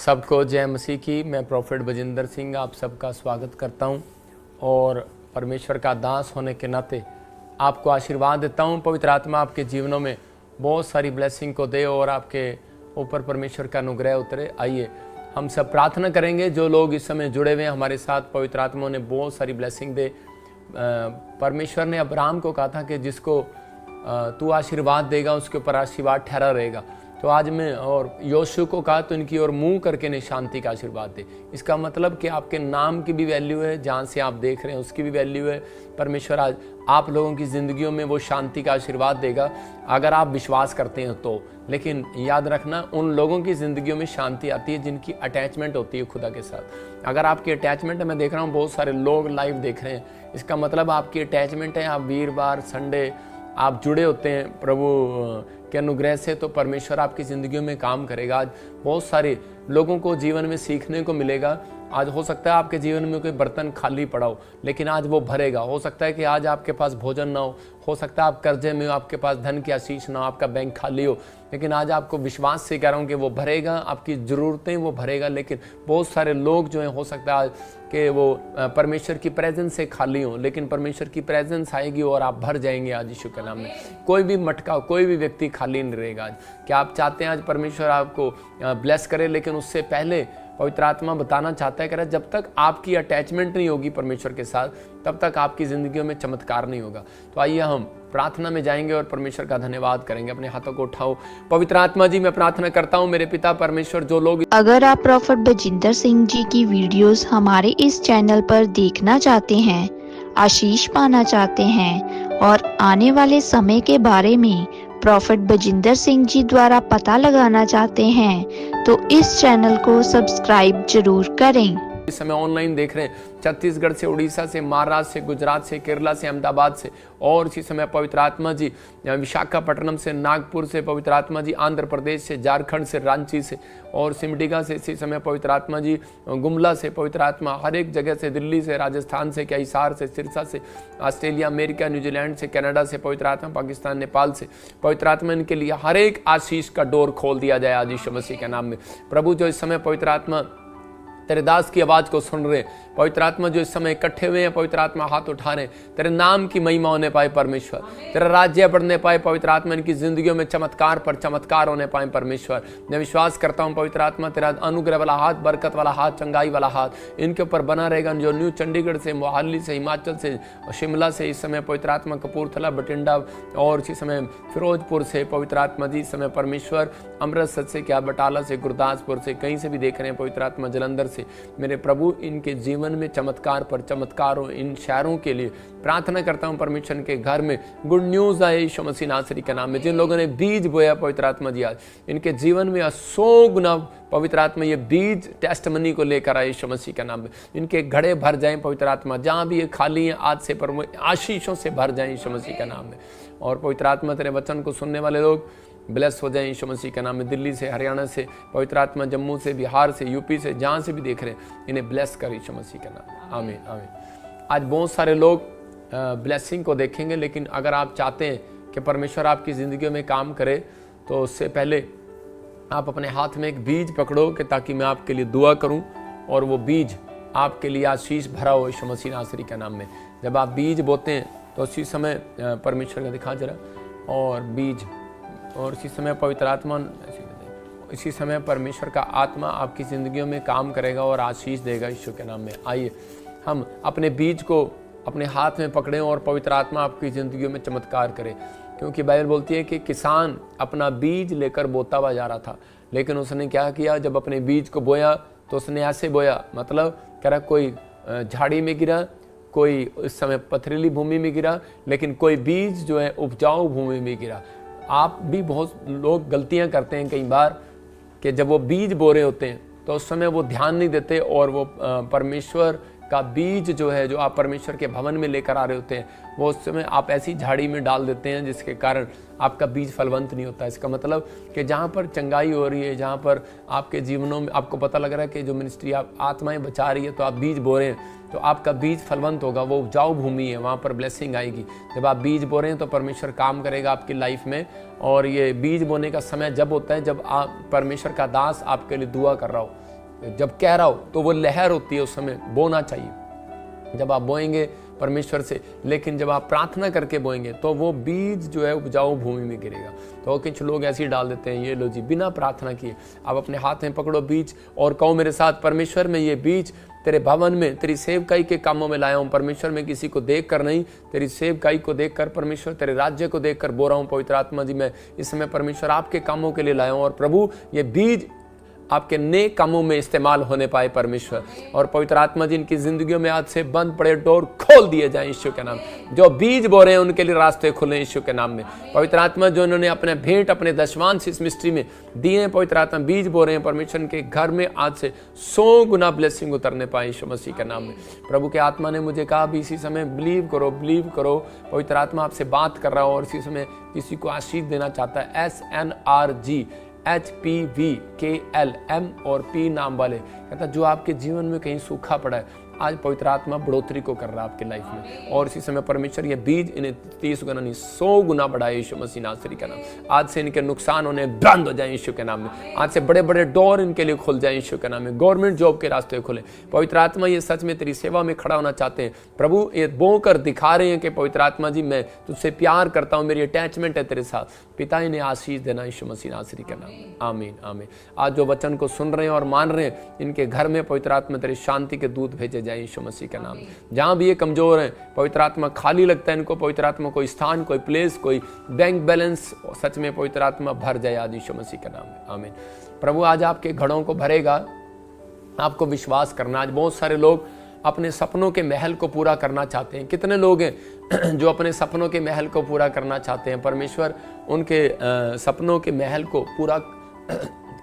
सबको जय मसीह की। मैं प्रॉफिट बजिंदर सिंह आप सबका स्वागत करता हूं और परमेश्वर का दास होने के नाते आपको आशीर्वाद देता हूं। पवित्र आत्मा आपके जीवनों में बहुत सारी ब्लेसिंग को दे और आपके ऊपर परमेश्वर का अनुग्रह उतरे। आइए हम सब प्रार्थना करेंगे। जो लोग इस समय जुड़े हुए हैं हमारे साथ, पवित्र आत्मा ने बहुत सारी ब्लेसिंग दे। परमेश्वर ने अब्राहम को कहा था कि जिसको तू आशीर्वाद देगा उसके ऊपर आशीर्वाद ठहरा रहेगा। तो आज मैं और योशु को कहा तो इनकी ओर मुंह करके ने शांति का आशीर्वाद दे। इसका मतलब कि आपके नाम की भी वैल्यू है, जहाँ से आप देख रहे हैं उसकी भी वैल्यू है। परमेश्वर आज आप लोगों की ज़िंदगियों में वो शांति का आशीर्वाद देगा अगर आप विश्वास करते हैं तो। लेकिन याद रखना, उन लोगों की ज़िंदगियों में शांति आती है जिनकी अटैचमेंट होती है खुदा के साथ। अगर आपकी अटैचमेंट है, मैं देख रहा हूँ बहुत सारे लोग लाइव देख रहे हैं, इसका मतलब आपकी अटैचमेंट है। आप वीरवार संडे आप जुड़े होते हैं प्रभु के अनुग्रह से, तो परमेश्वर आपकी ज़िंदगियों में काम करेगा। आज बहुत सारे लोगों को जीवन में सीखने को मिलेगा। आज हो सकता है आपके जीवन में कोई बर्तन खाली पड़ा हो, लेकिन आज वो भरेगा। हो सकता है कि आज आपके पास भोजन ना हो सकता है आप कर्जे में हो, आपके पास धन की आशीष ना हो, आपका बैंक खाली हो, लेकिन आज आपको विश्वास से कह रहा हूँ कि वो भरेगा। आपकी ज़रूरतें वो भरेगा। लेकिन बहुत सारे लोग जो हैं, हो सकता है आज कि वो परमेश्वर की प्रेजेंस से खाली हों, लेकिन परमेश्वर की प्रेजेंस आएगी और आप भर जाएंगे आज यीशु के नाम में। कोई भी मटका, कोई भी व्यक्ति खाली नहीं रहेगा। आज क्या आप चाहते हैं आज परमेश्वर आपको ब्लेस करे, लेकिन उससे पहले पवित्र आत्मा बताना चाहता है कि जब तक आपकी अटैचमेंट नहीं होगी परमेश्वर के साथ, तब तक आपकी ज़िंदगियों में चमत्कार नहीं होगा। तो आइए हम प्रार्थना में जाएंगे और परमेश्वर का धन्यवाद करेंगे। अपने हाथों को उठाओ। पवित्र आत्मा जी, मैं प्रार्थना करता हूँ मेरे पिता परमेश्वर, जो लोग अगर आप प्रॉफिट बजिंदर सिंह जी की वीडियोस हमारे इस चैनल पर देखना चाहते हैं, आशीष पाना चाहते हैं और आने वाले समय के बारे में प्रॉफिट बजिंदर सिंह जी द्वारा पता लगाना चाहते हैं, तो इस चैनल को सब्सक्राइब जरूर करें। इस समय ऑनलाइन देख रहे हैं छत्तीसगढ़ से, उड़ीसा से, महाराष्ट्र से, गुजरात से, केरला से, अहमदाबाद से, और इसी समय पवित्र आत्मा जी विशाखापट्टनम से, नागपुर से, पवित्र आत्मा जी आंध्र प्रदेश से, झारखंड से, रांची से और सिमडेगा से, इसी समय पवित्र आत्मा जी गुमला से, पवित्र आत्मा हर एक जगह से, दिल्ली से, राजस्थान से, हिसार से, सिरसा से, ऑस्ट्रेलिया, अमेरिका, न्यूजीलैंड से, कनाडा से, पवित्र आत्मा पाकिस्तान, नेपाल से, पवित्र आत्मा इनके लिए हर एक आशीष का डोर खोल दिया जाए आज यीशु मसीह के नाम में। प्रभु जो इस समय पवित्र आत्मा तेरे दास की आवाज को सुन रहे, पवित्र आत्मा जो इस समय इकट्ठे हुए हैं, पवित्र आत्मा हाथ उठा रहे, तेरे नाम की महिमा होने पाए परमेश्वर, तेरा राज्य बढ़ने पाए पवित्र आत्मा, इनकी जिंदगियों में चमत्कार पर चमत्कार होने पाए परमेश्वर। मैं विश्वास करता हूं पवित्र आत्मा तेरा अनुग्रह वाला हाथ, बरकत वाला हाथ, चंगाई वाला हाथ इनके ऊपर बना रहेगा। जो न्यू चंडीगढ़ से, मोहाली से, हिमाचल से, शिमला से, इस समय पवित्र आत्मा कपूरथला, बठिंडा और इसी समय फिरोजपुर से, पवित्र आत्मा जी इस समय परमेश्वर अमृतसर से, क्या बटाला से, गुरदासपुर से, कहीं से भी देख रहे हैं पवित्र आत्मा, जलंधर से, मेरे प्रभु इनके जीवन में चमत्कार पर चमत्कार हो। इन शहरों के लिए प्रार्थना करता हूं परमेश्वर के घर में गुड न्यूज आए यीशु मसीह नासरी के नाम में। जिन लोगों ने बीज बोया पवित्र आत्मा जी, आज इनके जीवन में 100 गुना पवित्र आत्मा ये बीज टेस्टमनी को लेकर आए यीशु मसीह के नाम में। इनके घड़े भर जाएं पवित्र आत्मा, जहां भी ये खाली हैं आज से पर आशीषों से भर जाएं यीशु मसीह के नाम में। और पवित्र आत्मा तेरे वचन को सुनने वाले लोग ब्लेस हो जाए यीशु मसीह के नाम में। दिल्ली से, हरियाणा से, पवित्र आत्मा जम्मू से, बिहार से, यूपी से, जहाँ से भी देख रहे हैं इन्हें ब्लेस कर यीशु मसीह के नाम। आमीन आमीन। आज बहुत सारे लोग ब्लेसिंग को देखेंगे, लेकिन अगर आप चाहते हैं कि परमेश्वर आपकी ज़िंदगियों में काम करे, तो उससे पहले आप अपने हाथ में एक बीज पकड़ो कि ताकि मैं आपके लिए दुआ करूँ और वो बीज आपके लिए आशीष भरा हो यीशु मसीह नासरी के नाम में। जब आप बीज बोते हैं तो उसी समय परमेश्वर का दिखा जरा, और बीज और इसी समय पवित्र आत्मा, इसी समय परमेश्वर का आत्मा आपकी ज़िंदगियों में काम करेगा और आशीष देगा यीशु के नाम में। आइए हम अपने बीज को अपने हाथ में पकड़ें और पवित्र आत्मा आपकी ज़िंदगियों में चमत्कार करे। क्योंकि बाइबल बोलती है कि किसान अपना बीज लेकर बोता हुआ जा रहा था, लेकिन उसने क्या किया, जब अपने बीज को बोया तो उसने ऐसे बोया, मतलब कह रहा कोई झाड़ी में गिरा, कोई इस समय पथरीली भूमि में गिरा, लेकिन कोई बीज जो है उपजाऊ भूमि में गिरा। आप भी बहुत लोग गलतियां करते हैं कई बार कि जब वो बीज बो रहे होते हैं तो उस समय वो ध्यान नहीं देते और वो परमेश्वर का बीज जो है, जो आप परमेश्वर के भवन में लेकर आ रहे होते हैं, वो उस समय आप ऐसी झाड़ी में डाल देते हैं जिसके कारण आपका बीज फलवंत नहीं होता। इसका मतलब कि जहाँ पर चंगाई हो रही है, जहाँ पर आपके जीवनों में आपको पता लग रहा है कि जो मिनिस्ट्री आप आत्माएं बचा रही है, तो आप बीज बो रहे हैं तो आपका बीज फलवंत होगा, वो उपजाऊ भूमि है, वहाँ पर ब्लेसिंग आएगी। जब आप बीज बो रहे हैं तो परमेश्वर काम करेगा आपकी लाइफ में। और ये बीज बोने का समय जब होता है जब आप परमेश्वर का दास आपके लिए दुआ कर रहा हो, जब कह रहा हो तो वो लहर होती है, उस समय बोना चाहिए जब आप बोएंगे परमेश्वर से। लेकिन जब आप प्रार्थना करके बोएंगे तो वो बीज जो है उपजाऊ भूमि में गिरेगा। तो कुछ लोग ऐसे ही डाल देते हैं, ये लो जी, बिना प्रार्थना किए। आप अपने हाथ में पकड़ो बीज और कहो मेरे साथ, परमेश्वर में ये बीज तेरे भवन में तेरी सेवकाई के कामों में लाया हूँ। परमेश्वर में किसी को देख कर नहीं, तेरी सेवकाई को देख कर, परमेश्वर तेरे राज्य को देख कर बो रहा हूँ। पवित्र आत्मा जी, मैं इस समय परमेश्वर आपके कामों के लिए लाया हूँ, और प्रभु ये बीज आपके नेक कामों में इस्तेमाल होने पाए परमेश्वर। और पवित्र आत्मा जी, इनकी जिंदगियों में आज से बंद पड़े डोर खोल दिए जाएं यीशु के नाम। जो बीज बो रहे हैं उनके लिए रास्ते खुले यीशु के नाम में। पवित्र आत्मा, जो इन्होंने अपने भेंट, अपने दशमांश इस मिस्ट्री में दिए हैं, पवित्र आत्मा बीज बो रहे हैं परमेश्वर के घर में, आज से 100 गुना ब्लेसिंग उतरने पाए यीशु मसीह के नाम में। प्रभु के आत्मा ने मुझे कहा भी इसी समय बिलीव करो, बिलीव करो। पवित्र आत्मा आपसे बात कर रहा हो और इसी समय किसी को आशीष देना चाहता है। SNRG HPVKLM और P नाम वाले, कहता जो आपके जीवन में कहीं सूखा पड़ा है, आज पवित्र आत्मा बढ़ोतरी को कर रहा है आपके लाइफ में। और इसी समय परमेश्वर ये बीज इन्हें 30 गुना नहीं 100 गुना बढ़ाए यीशु मसीह नासरी का नाम। आज से इनके नुकसान होने बंद हो जाए यीशु के नाम में। आज से बड़े बड़े डोर इनके लिए खुल जाए यीशु के नाम में। गवर्नमेंट जॉब के रास्ते खुले। पवित्र आत्मा, ये सच में तेरी सेवा में खड़ा होना चाहते हैं प्रभु, ये बो कर दिखा रहे हैं कि पवित्र आत्मा जी मैं तुझसे प्यार करता हूँ, मेरी अटैचमेंट है तेरे साथ। पिता इन्हें आशीष देना यीशु मसीह नासरी का नाम। आमीन आमीन। आज जो वचन को सुन रहे हैं और मान रहे हैं, इनके घर में पवित्र आत्मा तेरी शांति के दूत भेजे जाए यीशु मसीह का नाम। जहां भी ये कमजोर हैं, पवित्र आत्मा खाली लगता है इनको, पवित्र आत्मा कोई स्थान, कोई प्लेस, कोई बैंक बैलेंस सच में पवित्र आत्मा भर जाए आज यीशु मसीह का नाम। आमीन। प्रभु आज आपके घड़ों को भरेगा, आपको विश्वास करना। आज बहुत सारे लोग अपने सपनों के महल को पूरा करना चाहते हैं। कितने लोग हैं जो अपने सपनों के महल को पूरा करना चाहते हैं? परमेश्वर उनके सपनों के महल को पूरा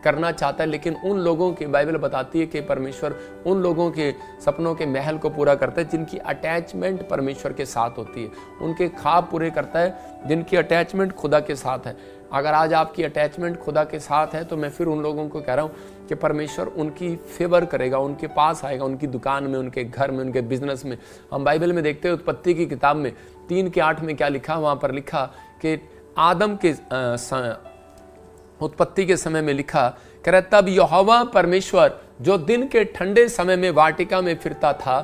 करना चाहता है, लेकिन उन लोगों की, बाइबल बताती है कि परमेश्वर उन लोगों के सपनों के महल को पूरा करता है जिनकी अटैचमेंट परमेश्वर के साथ होती है। उनके ख्वाब पूरे करता है जिनकी अटैचमेंट खुदा के साथ है। अगर आज आपकी अटैचमेंट खुदा के साथ है तो मैं फिर उन लोगों को कह रहा हूँ कि परमेश्वर उनकी फेवर करेगा, उनके पास आएगा, उनकी दुकान में, उनके घर में, उनके बिजनेस में। हम बाइबल में देखते हैं उत्पत्ति की किताब में 3:8 में क्या लिखा? वहाँ पर लिखा कि आदम के उत्पत्ति के समय में लिखा, कह रहा तब यहोवा परमेश्वर जो दिन के ठंडे समय में वाटिका में फिरता था,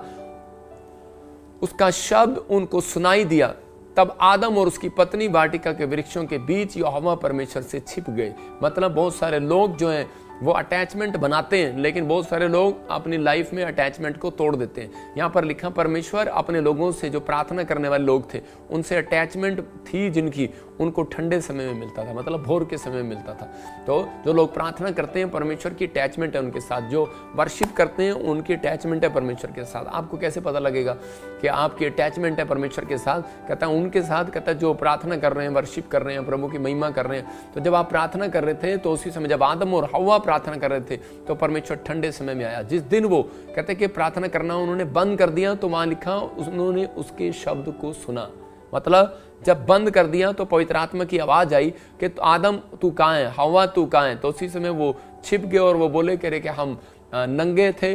उसका शब्द उनको सुनाई दिया। तब आदम और उसकी पत्नी वाटिका के वृक्षों के बीच यहोवा परमेश्वर से छिप गए। मतलब बहुत सारे लोग जो हैं वो अटैचमेंट बनाते हैं, लेकिन बहुत सारे लोग अपनी लाइफ में अटैचमेंट को तोड़ देते हैं। यहाँ पर लिखा परमेश्वर अपने लोगों से, जो प्रार्थना करने वाले लोग थे, उनसे अटैचमेंट थी जिनकी, उनको ठंडे समय में मिलता था, मतलब भोर के समय में मिलता था। तो जो लोग प्रार्थना करते हैं परमेश्वर की अटैचमेंट है उनके साथ, जो वर्शिप करते हैं उनकी अटैचमेंट है परमेश्वर के साथ। आपको कैसे पता लगेगा कि आपकी अटैचमेंट है परमेश्वर के साथ? कहता है उनके साथ, कहता है जो प्रार्थना कर रहे हैं, वर्शिप कर रहे हैं, प्रभु की महिमा कर रहे हैं। तो जब आप प्रार्थना कर रहे थे तो उसी समय जब आदम और हव्वा प्रार्थना कर रहे थे तो परमेश्वर ठंडे समय में आया। जिस दिन वो कहते कि प्रार्थना करना उन्होंने बंद कर दिया, तो वहां लिखा उन्होंने उसके शब्द को सुना। मतलब जब बंद कर दिया तो पवित्र आत्मा की आवाज आई कि आदम तू कहाँ है, हव्वा तू कहाँ है? तो उसी समय वो छिप गए और वो बोले, कह रहे कि हम नंगे थे,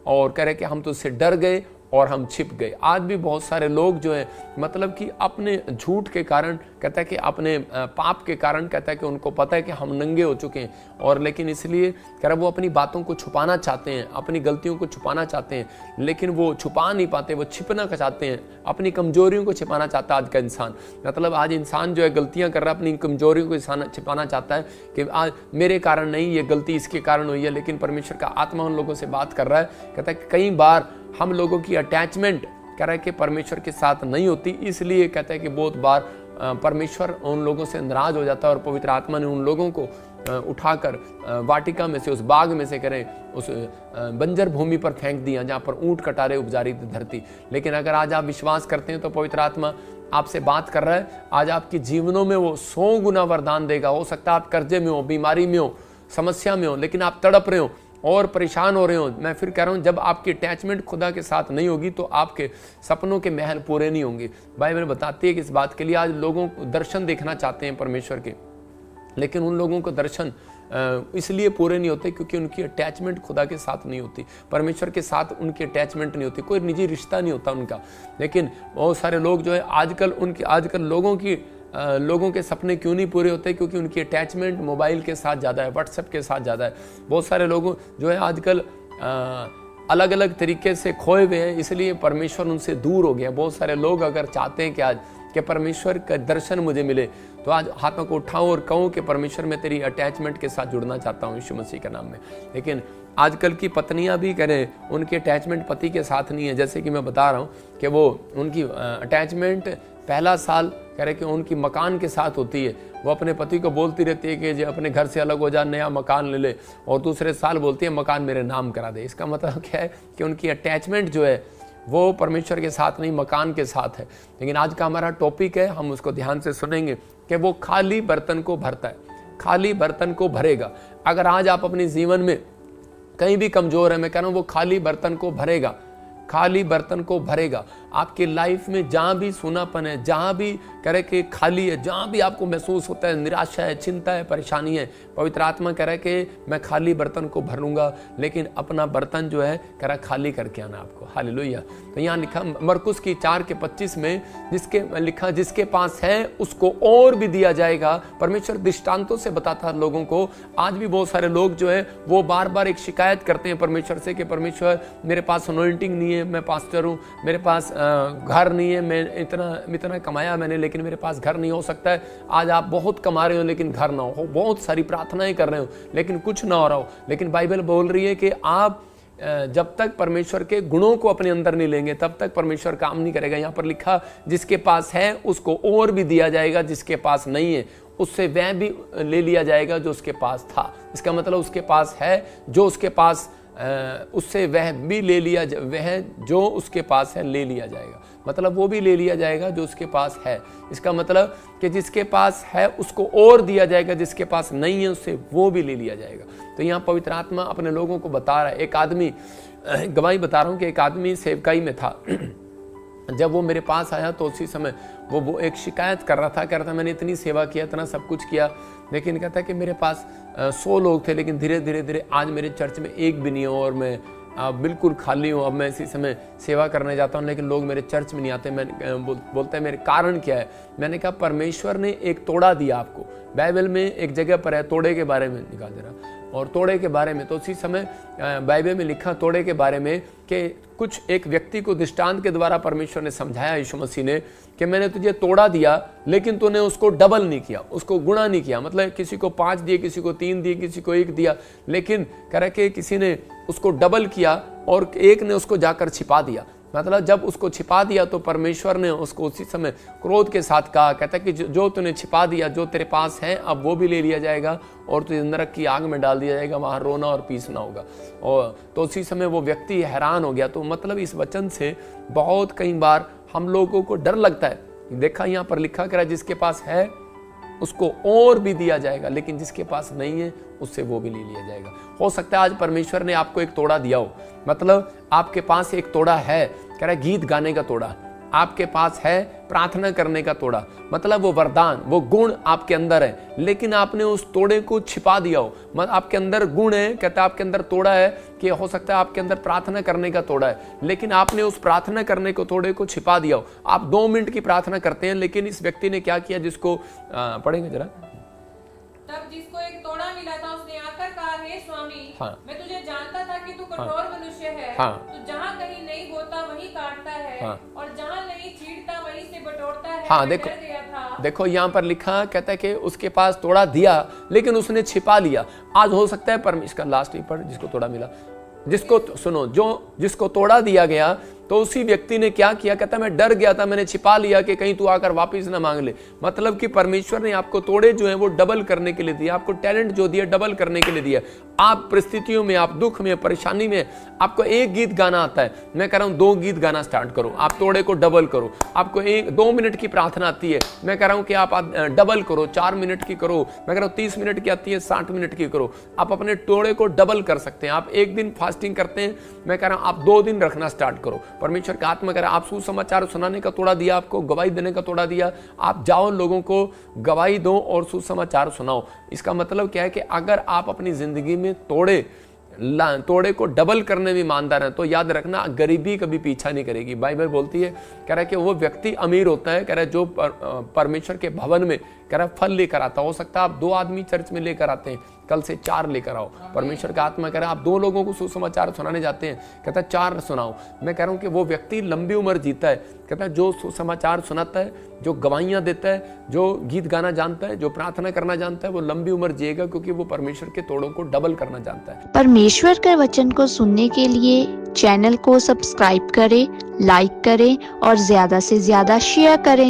और कह रहे कि हम तुझसे डर गए और हम छिप गए। आज भी बहुत सारे लोग जो हैं, मतलब कि अपने झूठ के कारण, कहता है कि अपने पाप के कारण, कहता है कि उनको पता है कि हम नंगे हो चुके हैं, और लेकिन इसलिए कह रहा वो अपनी बातों को छुपाना चाहते हैं, अपनी गलतियों को छुपाना चाहते हैं, लेकिन वो छुपा नहीं पाते, वो छिपना चाहते हैं, अपनी कमजोरियों को छिपाना चाहता है आज का इंसान। मतलब आज इंसान जो है गलतियां कर रहा है, अपनी कमजोरियों को छिपाना चाहता है कि आज मेरे कारण नहीं, ये गलती इसके कारण हुई है। लेकिन परमेश्वर का आत्मा उन लोगों से बात कर रहा है, कहता है कि कई बार हम लोगों की अटैचमेंट कह रहा है कि परमेश्वर के साथ नहीं होती, इसलिए कहता है कि बहुत बार परमेश्वर उन लोगों से नाराज हो जाता है, और पवित्र आत्मा ने उन लोगों को उठाकर वाटिका में से, उस बाग में से, करें उस बंजर भूमि पर फेंक दिया जहाँ पर ऊंट कटारे उपजा रही थी धरती। लेकिन अगर आज आप विश्वास करते हैं तो पवित्र आत्मा आपसे बात कर रहा है, आज आपके जीवनों में वो 100 गुना वरदान देगा। हो सकता है आप कर्जे में हो, बीमारी में हो, समस्या में हो, लेकिन आप तड़प रहे हो और परेशान हो रहे हो। मैं फिर कह रहा हूं, जब आपकी अटैचमेंट खुदा के साथ नहीं होगी तो आपके सपनों के महल पूरे नहीं होंगे। बाइबल बताती है कि इस बात के लिए आज लोगों को दर्शन देखना चाहते हैं परमेश्वर के, लेकिन उन लोगों को दर्शन इसलिए पूरे नहीं होते क्योंकि उनकी अटैचमेंट खुदा के साथ नहीं होती, परमेश्वर के साथ उनकी अटैचमेंट नहीं होती, कोई निजी रिश्ता नहीं होता उनका। लेकिन बहुत सारे लोग जो है आजकल लोगों की लोगों के सपने क्यों नहीं पूरे होते? क्योंकि उनकी अटैचमेंट मोबाइल के साथ ज़्यादा है, व्हाट्सएप के साथ ज़्यादा है। बहुत सारे लोग जो है आजकल अलग अलग तरीके से खोए हुए हैं, इसलिए परमेश्वर उनसे दूर हो गया। बहुत सारे लोग अगर चाहते हैं कि आज कि परमेश्वर का दर्शन मुझे मिले, तो आज हाथों को उठाऊं और कहूं कि परमेश्वर मैं तेरी अटैचमेंट के साथ जुड़ना चाहता हूं यीशु मसीह के नाम में। लेकिन आजकल की पत्नियां भी करें, उनकी अटैचमेंट पति के साथ नहीं है। जैसे कि मैं बता रहा हूं कि वो उनकी अटैचमेंट पहला साल कह रहे कि उनकी मकान के साथ होती है। वो अपने पति को बोलती रहती है कि जो अपने घर से अलग हो जा, नया मकान ले ले, और दूसरे साल बोलती है मकान मेरे नाम करा दे। इसका मतलब क्या है कि उनकी अटैचमेंट जो है वो परमेश्वर के साथ नहीं, मकान के साथ है। लेकिन आज का हमारा टॉपिक है, हम उसको ध्यान से सुनेंगे कि वो खाली बर्तन को भरता है, खाली बर्तन को भरेगा। अगर आज आप अपने जीवन में कहीं भी कमजोर है, मैं कह रहा हूं वो खाली बर्तन को भरेगा, खाली बर्तन को भरेगा। आपकी लाइफ में जहां भी सूनापन है, जहां भी कह रहे कि खाली है, जहां भी आपको महसूस होता है निराशा है, चिंता है, परेशानी है, पवित्र आत्मा कह रहा है कि मैं खाली बर्तन को भर लूंगा। लेकिन अपना बर्तन जो है कह रहा खाली करके आना आपको। हालेलुया। तो यहाँ लिखा मरकुस की 4:25 में लिखा जिसके पास है उसको और भी दिया जाएगा। परमेश्वर दृष्टांतों से बताता है लोगों को। आज भी बहुत सारे लोग जो है वो बार बार एक शिकायत करते हैं परमेश्वर से कि परमेश्वर मेरे पास अनॉइंटिंग नहीं है, मैं पास्टर हूँ, मेरे पास घर नहीं है, मैं इतना कमाया मैंने लेकिन मेरे पास घर नहीं। हो सकता है आज आप बहुत कमा रहे हो लेकिन घर ना हो, बहुत सारी प्रार्थनाएं कर रहे हो लेकिन कुछ ना हो रहा हो। लेकिन बाइबल बोल रही है कि आप जब तक परमेश्वर के गुणों को अपने अंदर नहीं लेंगे तब तक परमेश्वर काम नहीं करेगा। यहाँ पर लिखा जिसके पास है उसको और भी दिया जाएगा, जिसके पास नहीं है उससे वह भी ले लिया जाएगा जो उसके पास था। इसका मतलब उसके पास है जो उसके पास उससे वह भी ले लिया, वह जो उसके पास है ले लिया जाएगा। मतलब वो भी ले लिया जाएगा जो उसके पास है। इसका मतलब कि जिसके पास है उसको और दिया जाएगा, जिसके पास नहीं है उससे वो भी ले लिया जाएगा। तो यहाँ पवित्र आत्मा अपने लोगों को बता रहा है। एक आदमी, गवाही बता रहा हूँ कि एक आदमी सेवकाई में था। जब वो मेरे पास आया तो उसी समय वो एक शिकायत कर रहा था, कह रहा था मैंने इतनी सेवा किया, इतना सब कुछ किया, लेकिन कहता है कि मेरे पास 100 लोग थे लेकिन धीरे धीरे आज मेरे चर्च में एक भी नहीं हो और मैं बिल्कुल खाली हूँ। अब मैं इसी समय सेवा करने जाता हूँ लेकिन लोग मेरे चर्च में नहीं आते। मैं बोलता है मेरे कारण क्या है? मैंने कहा परमेश्वर ने एक तोड़ा दिया आपको। बाइबल में एक जगह पर है तोड़े के बारे में निकाल दे रहा, और तोड़े के बारे में तो उसी समय बाइबल में लिखा तोड़े के बारे में कि कुछ एक व्यक्ति को दृष्टांत के द्वारा परमेश्वर ने समझाया यीशु मसीह ने कि मैंने तुझे तोड़ा दिया लेकिन तूने उसको डबल नहीं किया, उसको गुणा नहीं किया। मतलब किसी को 5 दिए, किसी को 3 दिए, किसी को 1 दिया, लेकिन कह रहे कि किसी ने उसको डबल किया और एक ने उसको जाकर छिपा दिया। मतलब जब उसको छिपा दिया तो परमेश्वर ने उसको उसी समय क्रोध के साथ कहा, कहता कि जो तूने छिपा दिया, जो तेरे पास है अब वो भी ले लिया जाएगा और तुझे नरक की आग में डाल दिया जाएगा, वहां रोना और पीसना होगा। और तो उसी समय वो व्यक्ति हैरान हो गया। तो मतलब इस वचन से बहुत कई बार हम लोगों को डर लगता है। देखा यहाँ पर लिखा करा जिसके पास है उसको और भी दिया जाएगा, लेकिन जिसके पास नहीं है उससे वो भी ले लिया जाएगा। हो सकता है आज परमेश्वर ने आपको एक तोड़ा दिया हो, मतलब आपके पास एक तोड़ा है, कह रहा है गीत गाने का तोड़ा, आपके पास है प्रार्थना करने का तोड़ा, मतलब वो वरदान, वो गुण आपके अंदर है, लेकिन आपने उस तोड़े को छिपा दिया हो। मतलब आपके अंदर गुण है, कहता है आपके अंदर तोड़ा है कि हो सकता है आपके अंदर प्रार्थना करने का तोड़ा है, लेकिन आपने उस प्रार्थना करने को तोड़े को छिपा दिया हो। आप 2 मिनट की प्रार्थना करते हैं, लेकिन इस व्यक्ति ने क्या किया, जिसको पढ़ेंगे जरा। तब जिसको एक तोड़ा मिला था उसने आकर कहा, हे स्वामी, हाँ। मैं तुझे जानता था कि तू कठोर मनुष्य है। हाँ। तू जहाँ कहीं नहीं बोता वहीं काटता है। हाँ। और जहाँ नहीं छींटता वहीं से बटोरता है। हाँ, मैं देखो डर गया था। देखो यहाँ पर लिखा, कहता है कि उसके पास तोड़ा दिया लेकिन उसने छिपा लिया। आज हो सकता है परमेश्वर का लास्ट ही पढ़, जिसको तोड़ा मिला, जिसको सुनो, जिसको तोड़ा दिया गया तो उसी व्यक्ति ने क्या किया, कहता मैं डर गया था, मैंने छिपा लिया कि कहीं तू आकर वापस ना मांग ले। मतलब कि परमेश्वर ने आपको तोड़े जो है वो डबल करने के लिए दिया, आपको टैलेंट जो दिया डबल करने के लिए दिया। आप परिस्थितियों में, आप दुख में, परेशानी में, आपको एक गीत गाना आता है, मैं कह रहा हूं 2 गीत गाना स्टार्ट करो, आप तोड़े को डबल करो। आपको 2 मिनट की प्रार्थना आती है, मैं कह रहा हूं कि आप डबल करो, 4 मिनट की करो, मैं कह रहा हूं 30 मिनट की आती है, 60 मिनट की करो। आप अपने तोड़े को डबल कर सकते हैं। आप 1 दिन फास्टिंग करते हैं, मैं कह रहा हूं आप 2 दिन रखना स्टार्ट करो। परमेश्वर का आत्मा कह रहा है आप सुसमाचार सुनाने का तोड़ा दिया, आपको गवाही देने का तोड़ा दिया, आप जाओ लोगों को गवाही दो और सुसमाचार सुनाओ। इसका मतलब क्या है कि अगर आप अपनी जिंदगी में तोड़े तोड़े को डबल करने में ईमानदार है तो याद रखना गरीबी कभी पीछा नहीं करेगी। बाइबल बोलती है, कह रहा है कि वो व्यक्ति अमीर होता है, कह रहा है जो परमेश्वर के भवन में कह रहा है फल लेकर आता। हो सकता है आप 2 आदमी चर्च में लेकर आते हैं, कल से 4 लेकर आओ। परमेश्वर का आत्मा कह रहा है आप 2 लोगों को सुसमाचार सुनाने जाते हैं, कहता है 4 सुनाओ। मैं कह रहा हूँ कि वो व्यक्ति लंबी उम्र जीता है, कहता है जो सुसमाचार सुनाता है, जो गवाहियां देता है, जो गीत गाना जानता है, जो प्रार्थना करना जानता है, वो लंबी उम्र जिएगा, क्योंकि वो परमेश्वर के तोड़ों को डबल करना जानता है। परमेश्वर के वचन को सुनने के लिए चैनल को सब्सक्राइब करें, लाइक करें और ज्यादा से ज्यादा शेयर करें।